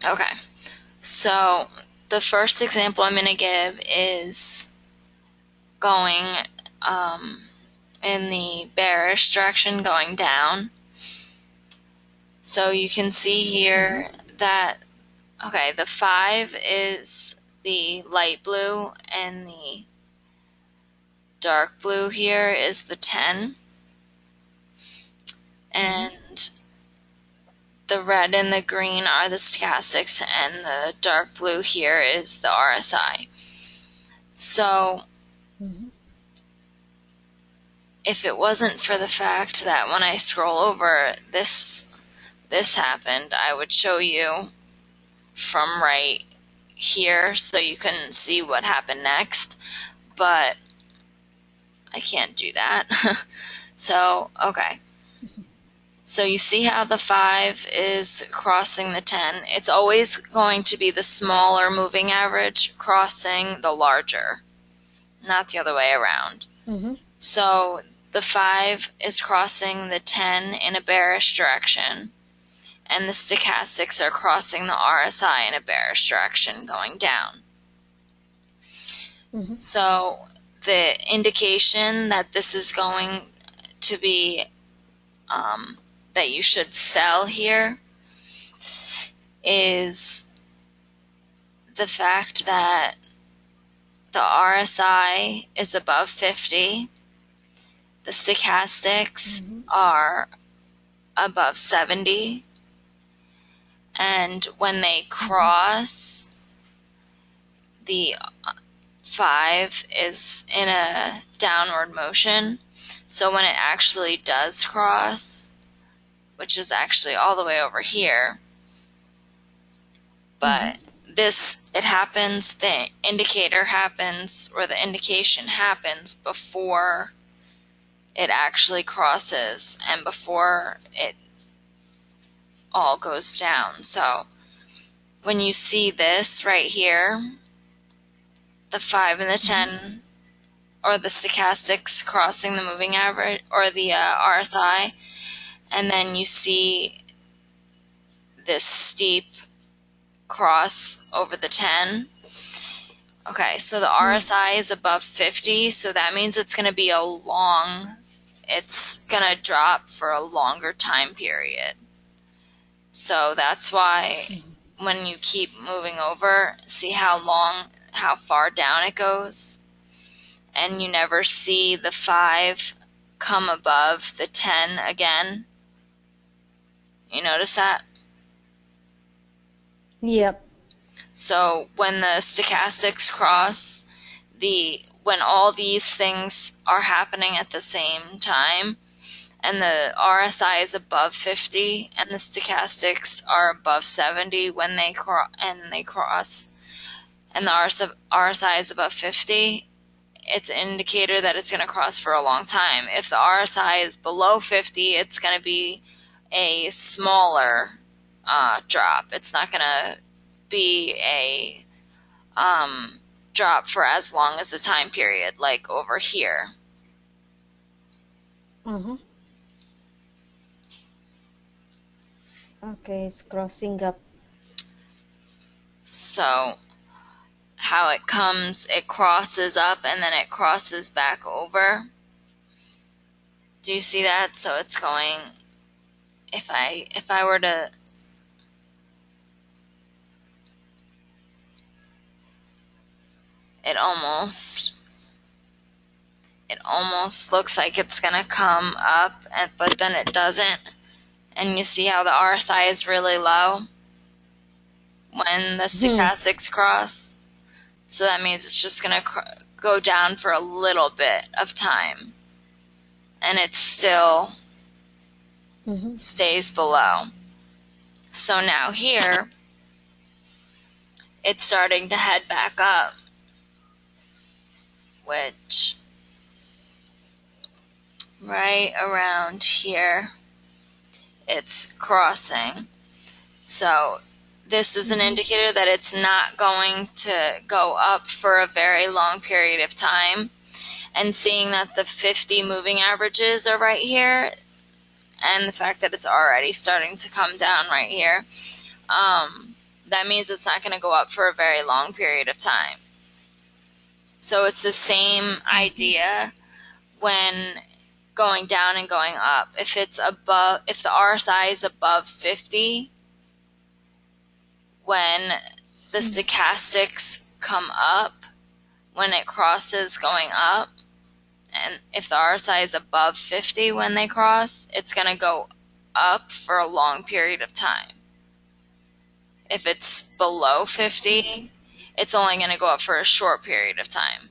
Okay, so the first example I'm going to give is going in the bearish direction, going down. So you can see here that, okay, the 5 is the light blue and the dark blue here is the 10. And the red and the green are the stochastics, and the dark blue here is the RSI. So if it wasn't for the fact that when I scroll over this happened, I would show you from right here so you can see what happened next, but I can't do that. So, okay. So you see how the 5 is crossing the 10. It's always going to be the smaller moving average crossing the larger, not the other way around. So the 5 is crossing the 10 in a bearish direction, and the stochastics are crossing the RSI in a bearish direction going down. So the indication that this is going to be that you should sell here is the fact that the RSI is above 50, the stochastics are above 70, and when they cross, the 5 is in a downward motion. So when it actually does cross, which is actually all the way over here, but it happens, the indicator happens, or the indication happens before it actually crosses and before it all goes down. So when you see this right here, the 5 and the 10, or the stochastics crossing the moving average, or the RSI, and then you see this steep cross over the 10. Okay, so the RSI is above 50, so that means it's going to be it's going to drop for a longer time period. So that's why when you keep moving over, see how far down it goes, and you never see the 5 come above the 10 again. You notice that? Yep. So when the stochastics cross, when all these things are happening at the same time, and the RSI is above 50 and the stochastics are above 70 when they cross, and the RSI is above 50, it's an indicator that it's going to cross for a long time. If the RSI is below 50, it's going to be a smaller drop. It's not going to be a drop for as long as the time period, like over here. Okay, it's crossing up. So how it comes, it crosses up and then it crosses back over. Do you see that? So it's going, if I were to it almost looks like it's gonna come up, but then it doesn't. And you see how the RSI is really low when the stochastics cross. So that means it's just gonna go down for a little bit of time, and it still stays below. So now here, it's starting to head back up, which right around here, it's crossing. So this is an indicator that it's not going to go up for a very long period of time. And seeing that the 50 moving averages are right here, and the fact that it's already starting to come down right here, that means it's not going to go up for a very long period of time. So it's the same idea when going down and going up. If it's above, if the RSI is above 50, when the stochastics come up, when it crosses going up, and if the RSI is above 50 when they cross, it's going to go up for a long period of time. If it's below 50, it's only going to go up for a short period of time.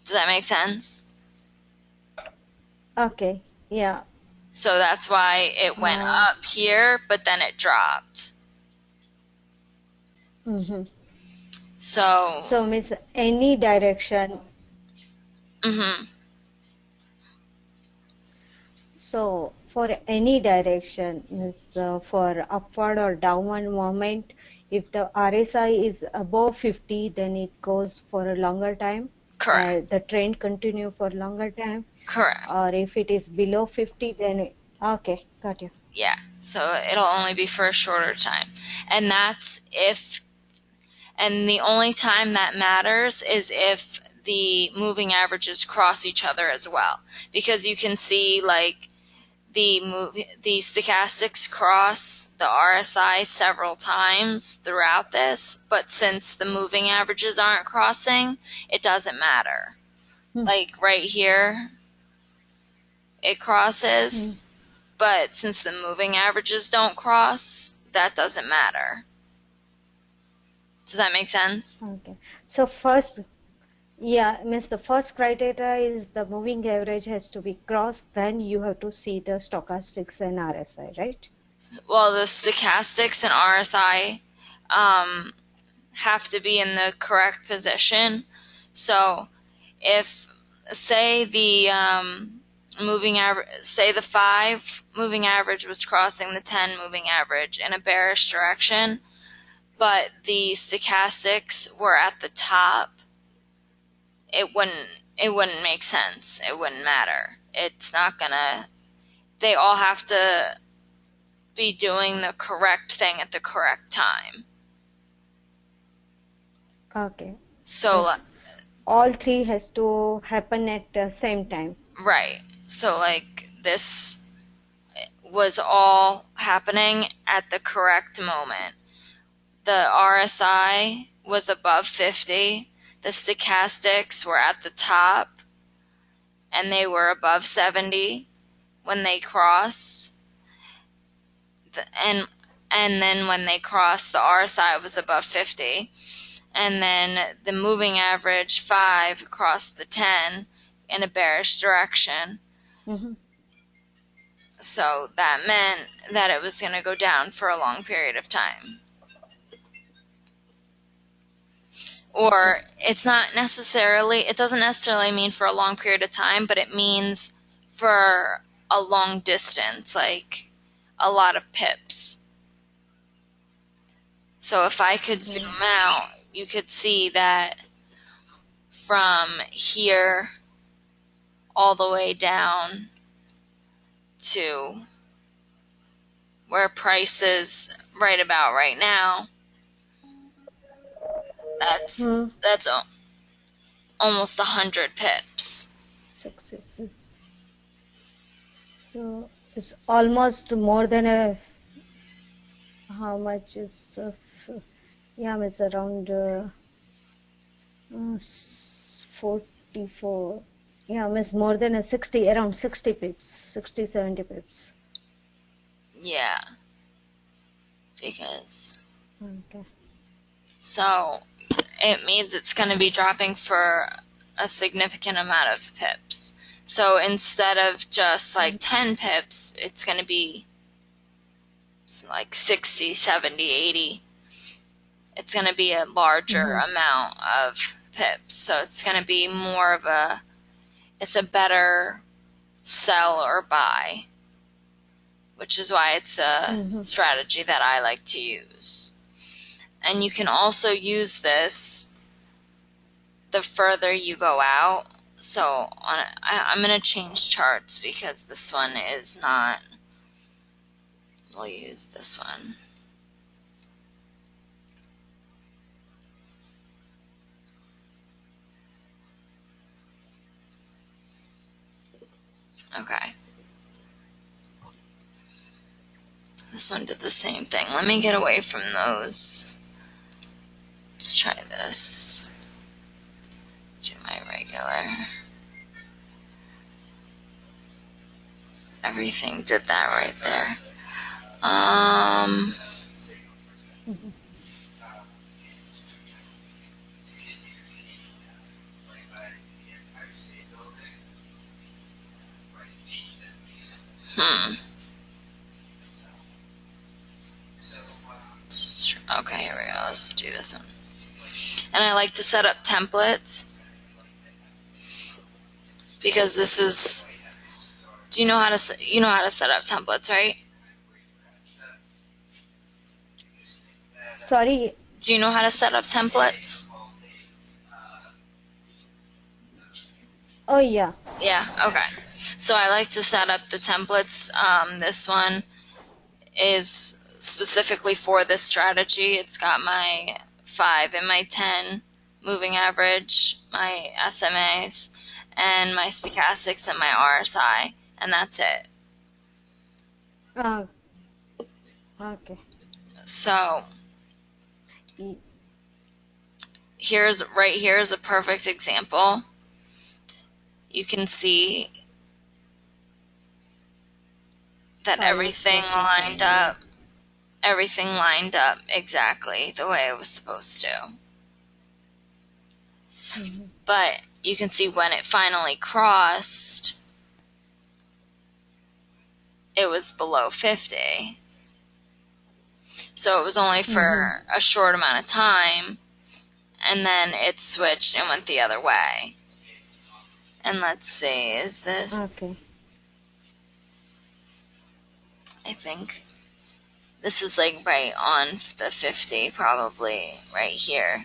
Does that make sense? Okay. Yeah. So that's why it went up here, but then it dropped. Mm-hmm. So means any direction. Mm-hmm. So for any direction, means for upward or downward movement, if the RSI is above 50, then it goes for a longer time. Correct. The trend continue for longer time. Correct. Or if it is below 50, then okay, got you. Yeah, so it'll only be for a shorter time. And that's if, and the only time that matters is if the moving averages cross each other as well. Because you can see like the stochastics cross the RSI several times throughout this, but since the moving averages aren't crossing, it doesn't matter. Like right here, it crosses, but since the moving averages don't cross, that doesn't matter. Does that make sense? Okay. So first, yeah, means the first criteria is the moving average has to be crossed, then you have to see the stochastics and RSI, right? Well, the stochastics and RSI have to be in the correct position. So if, say the moving average, say the 5 moving average was crossing the 10 moving average in a bearish direction, but the stochastics were at the top, it wouldn't make sense. It wouldn't matter. It's not gonna, they all have to be doing the correct thing at the correct time. Okay. So all three has to happen at the same time. Right. So like this was all happening at the correct moment. The RSI was above 50. The stochastics were at the top, and they were above 70 when they crossed. And then when they crossed, the RSI was above 50. And then the moving average 5 crossed the 10 in a bearish direction. So that meant that it was going to go down for a long period of time. Or it's not necessarily, it doesn't necessarily mean for a long period of time, but it means for a long distance, like a lot of pips. So if I could zoom out, you could see that from here all the way down to where price is right about right now, that's almost 100 pips. So it's almost more than a, how much is, yeah, it's around 44, yeah, it's more than a 60, around 60 pips, 60, 70 pips. Yeah, because, okay. So it means it's going to be dropping for a significant amount of pips. So instead of just like 10 pips, it's going to be like 60, 70, 80. It's going to be a larger amount of pips. So it's going to be more of a, it's a better sell or buy, which is why it's a strategy that I like to use. And you can also use this the further you go out. So I'm going to change charts because this one is not, we'll use this one. This one did the same thing. Let me get away from those. Let's try this. Do my regular. Everything did that right there. Okay, here we go. Let's do this one. And I like to set up templates because this is. Do you know how to set up templates, right? Sorry. Do you know how to set up templates? Oh yeah. Yeah. Okay. So I like to set up the templates. This one is specifically for this strategy. It's got my 5 and my 10 moving average, my SMAs, and my stochastics and my RSI, and that's it. Okay. So here's a perfect example. You can see that everything lined up exactly the way it was supposed to. But you can see when it finally crossed, it was below 50. So it was only for a short amount of time, and then it switched and went the other way. And let's see, is this... Okay. I think this is like right on the 50, probably right here.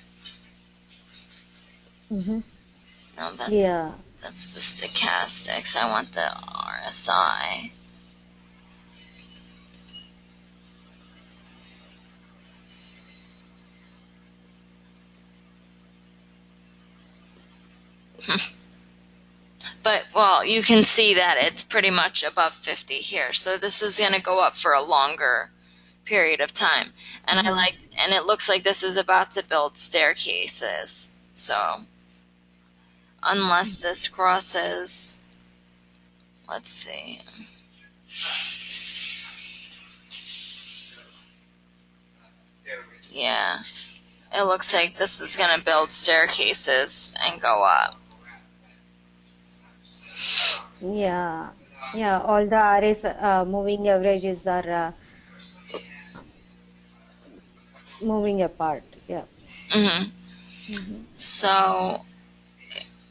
No, that's the stochastics. I want the RSI. But, well, you can see that it's pretty much above 50 here. So this is going to go up for a longer period of time. And and it looks like this is about to build staircases. So unless this crosses, let's see. Yeah, it looks like this is going to build staircases and go up. Yeah, all the RS moving averages are moving apart. Yeah. So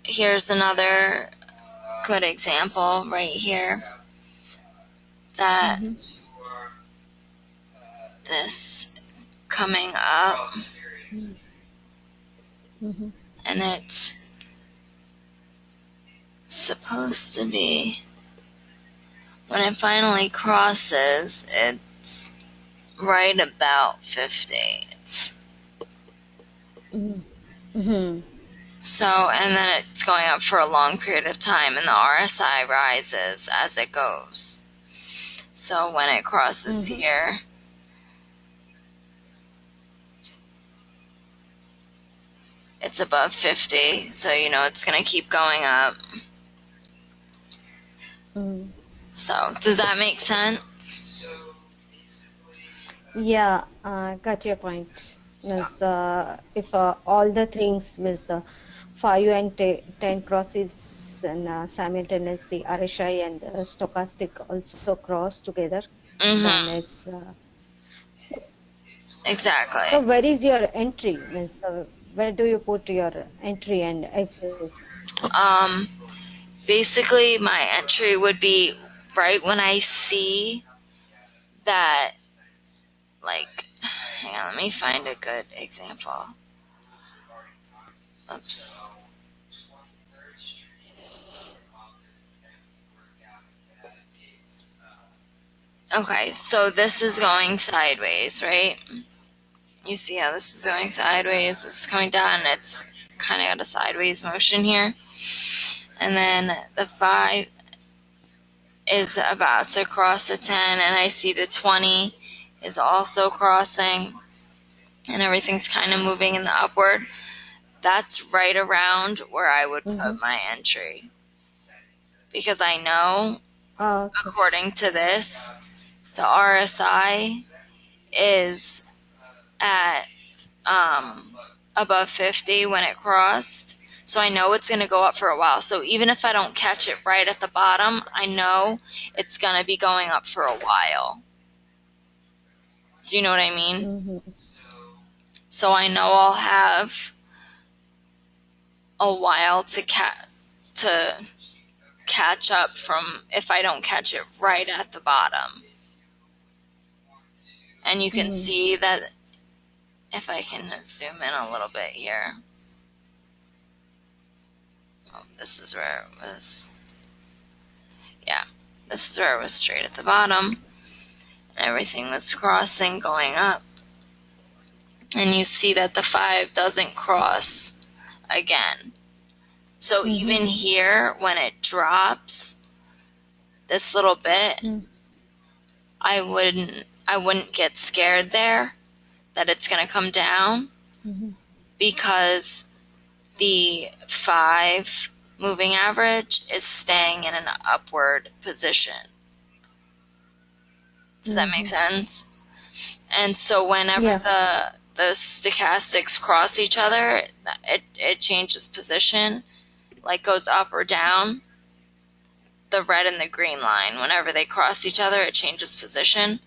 here's another good example right here. That this coming up, and it's supposed to be, when it finally crosses, it's right about 50. So, and then it's going up for a long period of time, and the RSI rises as it goes. So when it crosses here, it's above 50, so you know it's going to keep going up. So, does that make sense? Yeah, got your point. Means if all the things, means the 5 and 10 crosses and simultaneously RSI and stochastic also cross together, then it's exactly. So where is your entry? Means where do you put your entry and exit? Basically, my entry would be right when I see that, like, hang on, let me find a good example. Oops. Okay, so this is going sideways, right? You see how this is going sideways? This is coming down, and it's kind of got a sideways motion here. And then the 5 is about to cross the 10, and I see the 20 is also crossing, and everything's kind of moving in the upward, that's right around where I would put my entry. Because I know, Okay. according to this, the RSI is at above 50 when it crossed. So I know it's going to go up for a while. So even if I don't catch it right at the bottom, I know it's going to be going up for a while. Do you know what I mean? So I know I'll have a while to catch up from if I don't catch it right at the bottom. And you can see that if I can zoom in a little bit here. Oh, this is where it was. Yeah, this is where it was straight at the bottom. And everything was crossing, going up. And you see that the 5 doesn't cross again. So even here, when it drops this little bit, I wouldn't get scared there that it's going to come down, because the 5 moving average is staying in an upward position. Does that make sense? And so whenever the stochastics cross each other, it changes position, like goes up or down. The red and the green line, whenever they cross each other, it changes position.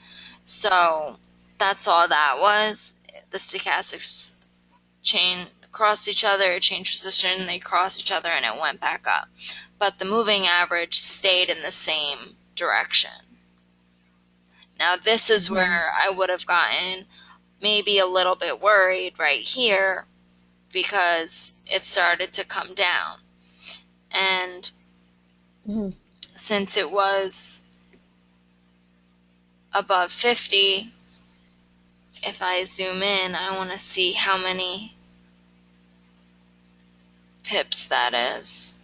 So that's all that was. The stochastics crossed each other, it changed position, they crossed each other, and it went back up. But the moving average stayed in the same direction. Now this is where I would have gotten maybe a little bit worried right here, because it started to come down. And since it was above 50, if I zoom in, I want to see how many pips that is.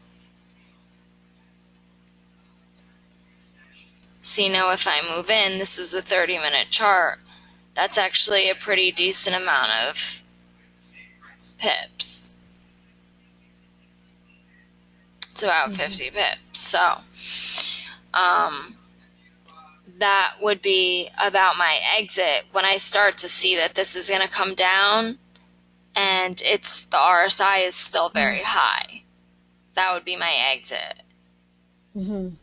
See, now if I move in, this is a 30-minute chart. That's actually a pretty decent amount of pips. It's about 50 pips. So that would be about my exit when I start to see that this is going to come down and the RSI is still very high. That would be my exit. And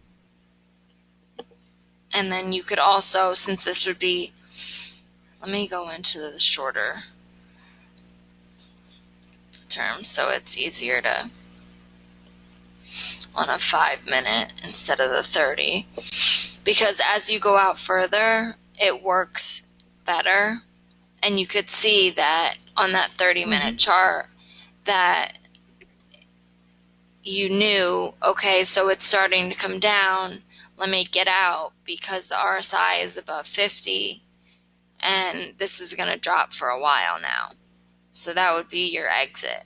then you could also, since this would be, let me go into the shorter term so it's easier to, on a 5-minute instead of the 30. Because as you go out further, it works better. And you could see that on that 30-minute chart that you knew, okay, so it's starting to come down. Let me get out because the RSI is above 50 and this is going to drop for a while now. So that would be your exit.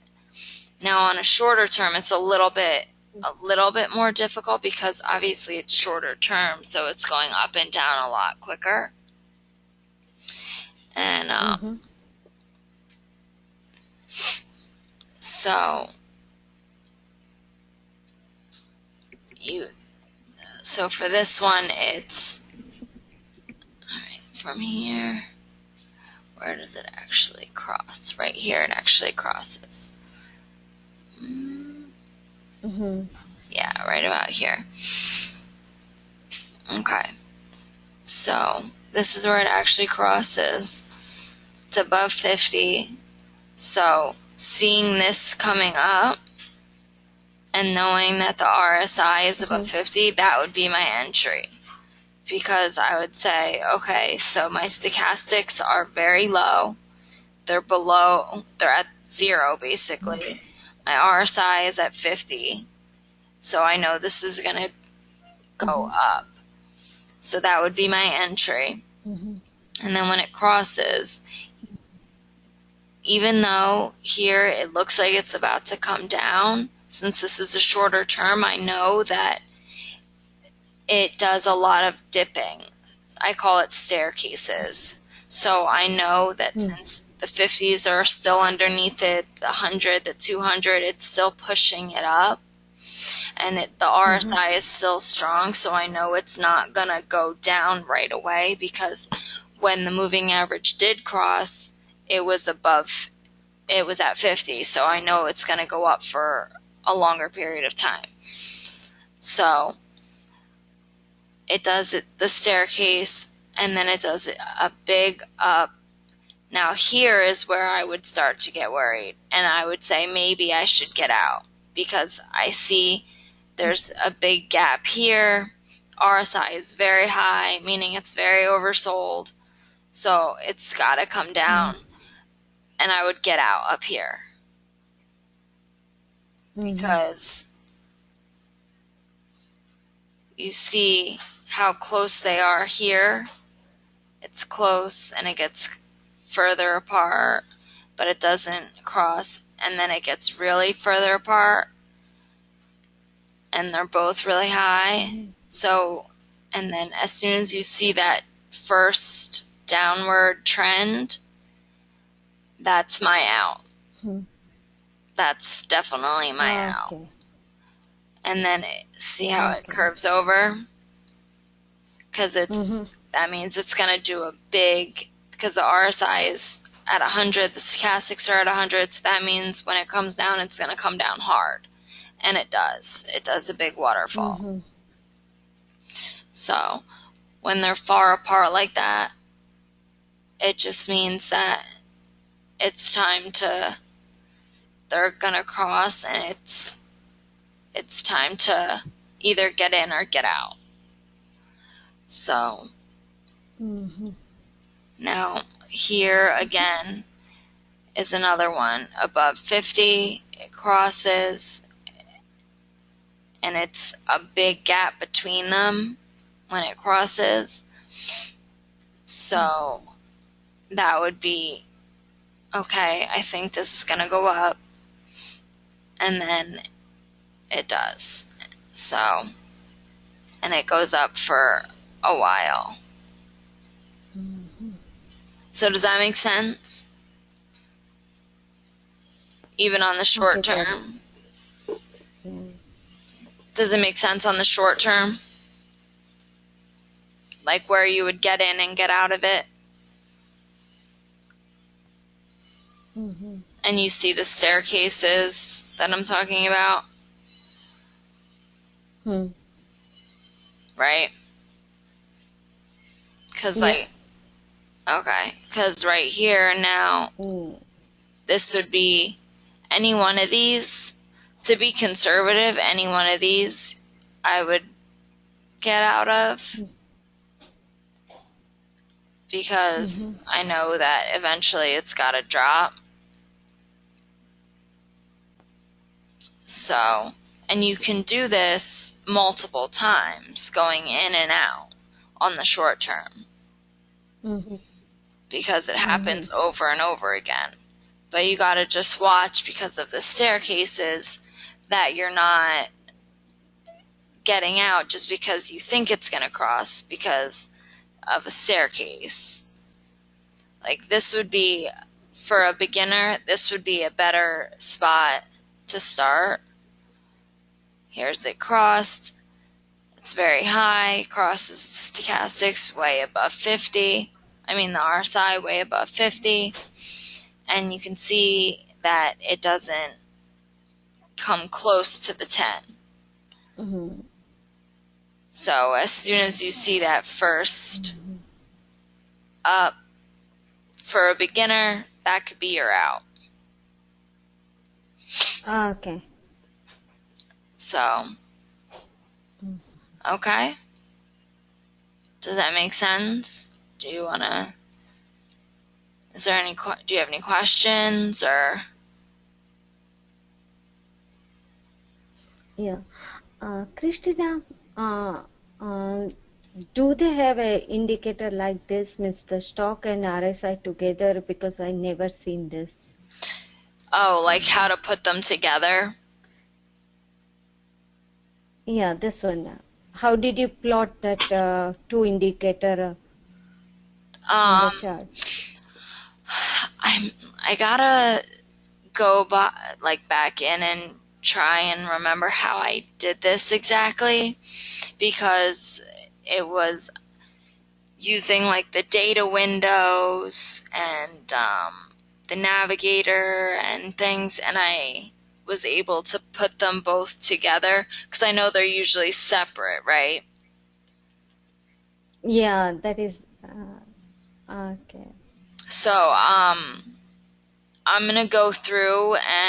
Now on a shorter term, it's a little bit more difficult because obviously it's shorter term, so it's going up and down a lot quicker. And so for this one, it's all right from here. Where does it actually cross? Right here, it actually crosses. Yeah, right about here. Okay, so this is where it actually crosses. It's above 50. So seeing this coming up and knowing that the RSI is above 50, that would be my entry. Because I would say, okay, so my stochastics are very low. They're at 0 basically. My RSI is at 50. So I know this is going to go up. So that would be my entry. And then when it crosses, even though here it looks like it's about to come down, since this is a shorter term, I know that it does a lot of dipping. I call it staircases. So I know that since the 50s are still underneath it, the 100, the 200, it's still pushing it up. And the RSI is still strong, so I know it's not going to go down right away, because when the moving average did cross, it was at 50, so I know it's going to go up for a longer period of time. So it does the staircase, and then it does a big up. Now here is where I would start to get worried, and I would say maybe I should get out, because I see there's a big gap here. RSI is very high, meaning it's very oversold, so it's got to come down, and I would get out up here, because you see how close they are here. It's close, and it gets further apart, but it doesn't cross, and then it gets really further apart, and they're both really high. So, and then as soon as you see that first downward trend, that's my out. That's definitely my out. And then see how it curves over? Because that means it's going to do a big, because the RSI is at 100, the stochastics are at 100, so that means when it comes down, it's going to come down hard. And it does. It does a big waterfall. So when they're far apart like that, it just means that it's time to, they're going to cross, and it's time to either get in or get out. So now here again is another one above 50. It crosses, and it's a big gap between them when it crosses. So that would be, okay, I think this is going to go up, and then it does. So, and it goes up for a while. So does that make sense? Even on the short term? Does it make sense on the short term? Like where you would get in and get out of it? And you see the staircases that I'm talking about? Right? Because because right here now, this would be any one of these. To be conservative, any one of these I would get out of, because I know that eventually it's got to drop. So, and you can do this multiple times, going in and out on the short term, because it happens over and over again. But you got to just watch, because of the staircases, that you're not getting out just because you think it's going to cross because of a staircase. Like this would be, for a beginner, this would be a better spot to start. Here's it crossed. It's very high. Crosses stochastics way above 50. I mean the RSI way above 50. And you can see that it doesn't come close to the 10. So as soon as you see that first up, for a beginner, that could be your out. Okay. So, okay. Does that make sense? Do you want to, is there any, do you have any questions, or? Yeah. Kristina, do they have an indicator like this, means the stock and RSI together? Because I never seen this. Oh, like how to put them together? Yeah, this one. How did you plot that two indicator? on the Um, chart? I gotta go back in and try and remember how I did this exactly, because it was using like the data windows and the navigator and things, and I was able to put them both together because I know they're usually separate, right? Yeah, that is okay. So I'm gonna go through and